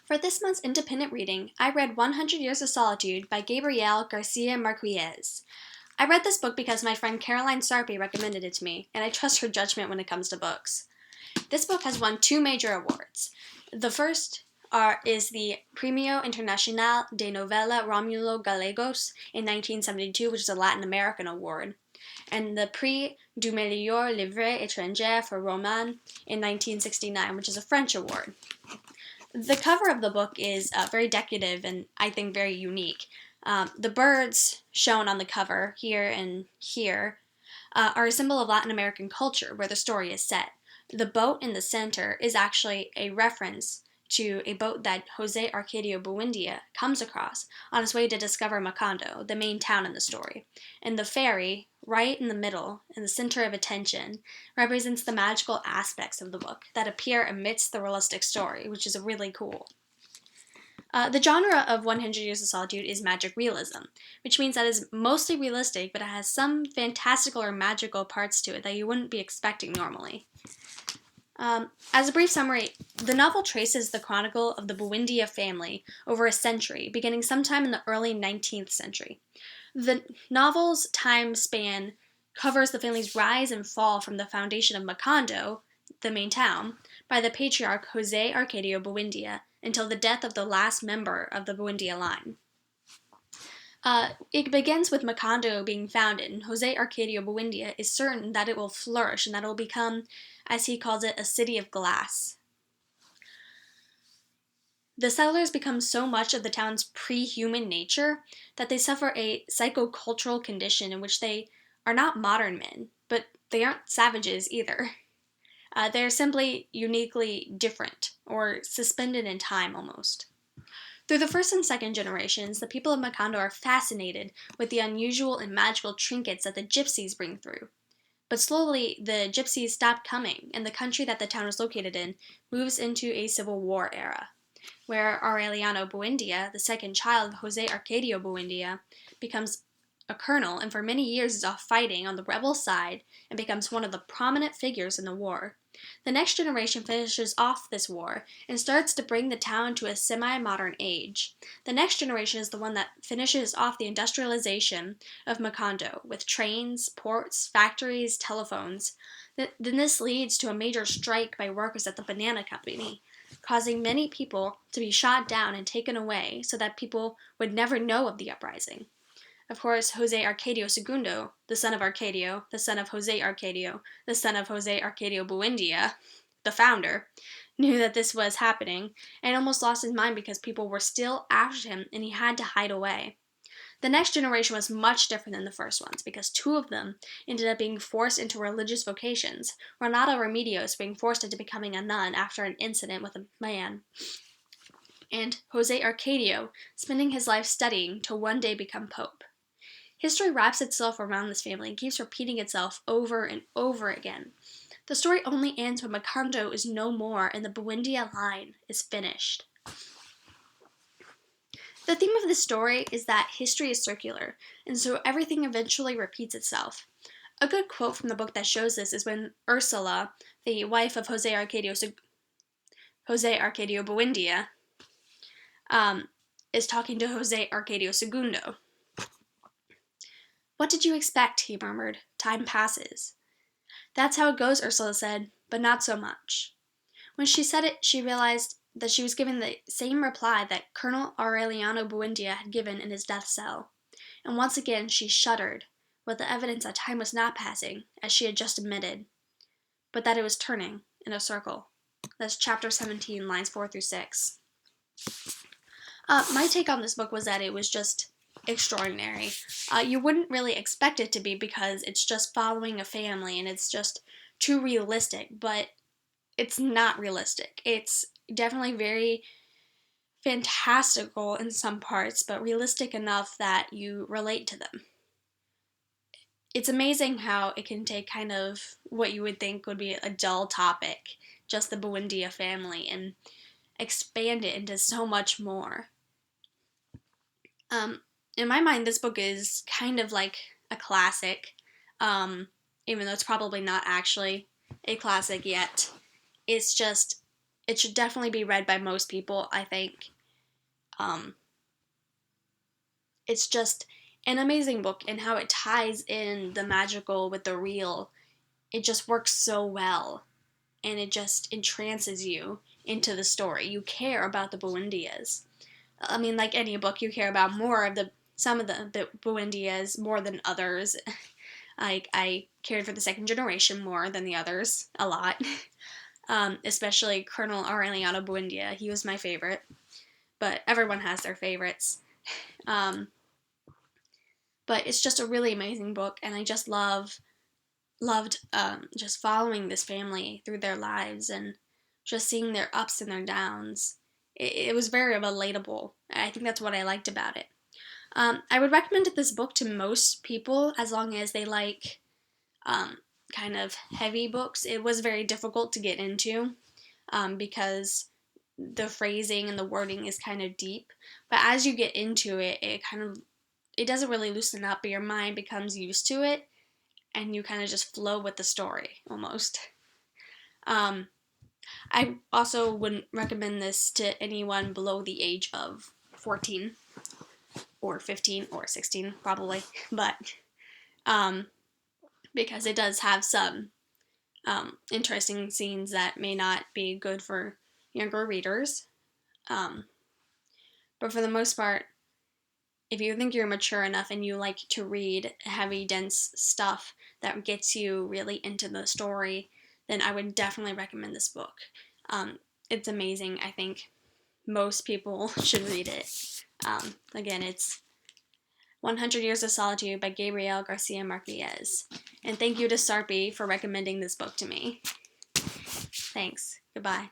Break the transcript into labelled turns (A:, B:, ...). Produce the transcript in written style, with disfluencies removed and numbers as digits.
A: For this month's independent reading, I read 100 Years of Solitude by Gabriel Garcia Marquez. I read this book because my friend Caroline Sarpy recommended it to me, and I trust her judgment when it comes to books. This book has won 2 major awards. The first is the Premio Internacional de Novela Rómulo Gallegos in 1972, which is a Latin American award, and the Prix du Meilleur Livre Étranger for Roman in 1969, which is a French award. The cover of the book is very decorative and I think very unique. The birds shown on the cover, here and here, are a symbol of Latin American culture where the story is set. The boat in the center is actually a reference to a boat that Jose Arcadio Buendia comes across on his way to discover Macondo, the main town in the story. And the ferry, right in the middle, in the center of attention, represents the magical aspects of the book that appear amidst the realistic story, which is really cool. The genre of 100 Years of Solitude is magic realism, which means that it's mostly realistic, but it has some fantastical or magical parts to it that you wouldn't be expecting normally. As a brief summary, the novel traces the chronicle of the Buendia family over a century, beginning sometime in the early 19th century. The novel's time span covers the family's rise and fall from the foundation of Macondo, the main town, by the patriarch Jose Arcadio Buendia until the death of the last member of the Buendia line. It begins with Macondo being founded, and Jose Arcadio Buendia is certain that it will flourish and that it will become, as he calls it, a city of glass. The settlers become so much of the town's pre-human nature that they suffer a psychocultural condition in which they are not modern men, but they aren't savages either. They're simply uniquely different, or suspended in time almost. Through the first and second generations, the people of Macondo are fascinated with the unusual and magical trinkets that the gypsies bring through. But slowly, the gypsies stop coming, and the country that the town is located in moves into a civil war era, where Aureliano Buendia, the second child of Jose Arcadio Buendia, becomes a colonel and for many years is off fighting on the rebel side and becomes one of the prominent figures in the war. The next generation finishes off this war and starts to bring the town to a semi-modern age. The next generation is the one that finishes off the industrialization of Macondo with trains, ports, factories, telephones. Then this leads to a major strike by workers at the banana company, causing many people to be shot down and taken away so that people would never know of the uprising. Of course, Jose Arcadio II, the son of Arcadio, the son of Jose Arcadio, the son of Jose Arcadio Buendia, the founder, knew that this was happening and almost lost his mind because people were still after him and he had to hide away. The next generation was much different than the first ones because 2 of them ended up being forced into religious vocations, Renata Remedios being forced into becoming a nun after an incident with a man, and Jose Arcadio spending his life studying to one day become pope. History wraps itself around this family and keeps repeating itself over and over again. The story only ends when Macondo is no more and the Buendia line is finished. The theme of this story is that history is circular, and so everything eventually repeats itself. A good quote from the book that shows this is when Ursula, the wife of Jose Arcadio Buendia, is talking to Jose Arcadio II. "What did you expect?" he murmured. "Time passes." "That's how it goes," Ursula said, "but not so much." When she said it, she realized that she was giving the same reply that Colonel Aureliano Buendia had given in his death cell. And once again she shuddered, with the evidence that time was not passing, as she had just admitted, but that it was turning in a circle. That's chapter 17, lines 4 through 6. My take on this book was that it was just extraordinary. You wouldn't really expect it to be because it's just following a family and it's just too realistic, but it's not realistic. It's definitely very fantastical in some parts, but realistic enough that you relate to them. It's amazing how it can take kind of what you would think would be a dull topic, just the Buendia family, and expand it into so much more. In my mind, this book is kind of like a classic, even though it's probably not actually a classic yet. It's just it should definitely be read by most people, I think. Um, it's just an amazing book, and how it ties in the magical with the real. It just works so well, and it just entrances you into the story. You care about the Buendias. I mean, like any book, you care about more of the some of the Buendias more than others. Like I cared for the second generation more than the others a lot. Especially Colonel Aureliano Buendia. He was my favorite, but everyone has their favorites. Um, but it's just a really amazing book, and I just loved just following this family through their lives and just seeing their ups and their downs. It was very relatable. I think that's what I liked about it. I would recommend this book to most people as long as they like um, kind of heavy books. It was very difficult to get into because the phrasing and the wording is kind of deep. But as you get into it, it doesn't really loosen up, but your mind becomes used to it, and you kind of just flow with the story almost. Um, I also wouldn't recommend this to anyone below the age of 14 or 15 or 16, probably, but um, because it does have some interesting scenes that may not be good for younger readers. Um, but for the most part, if you think you're mature enough and you like to read heavy, dense stuff that gets you really into the story, then I would definitely recommend this book. It's amazing. I think most people should read it. Again, it's 100 Years of Solitude by Gabriel Garcia Marquez. And thank you to Sarpy for recommending this book to me. Thanks. Goodbye.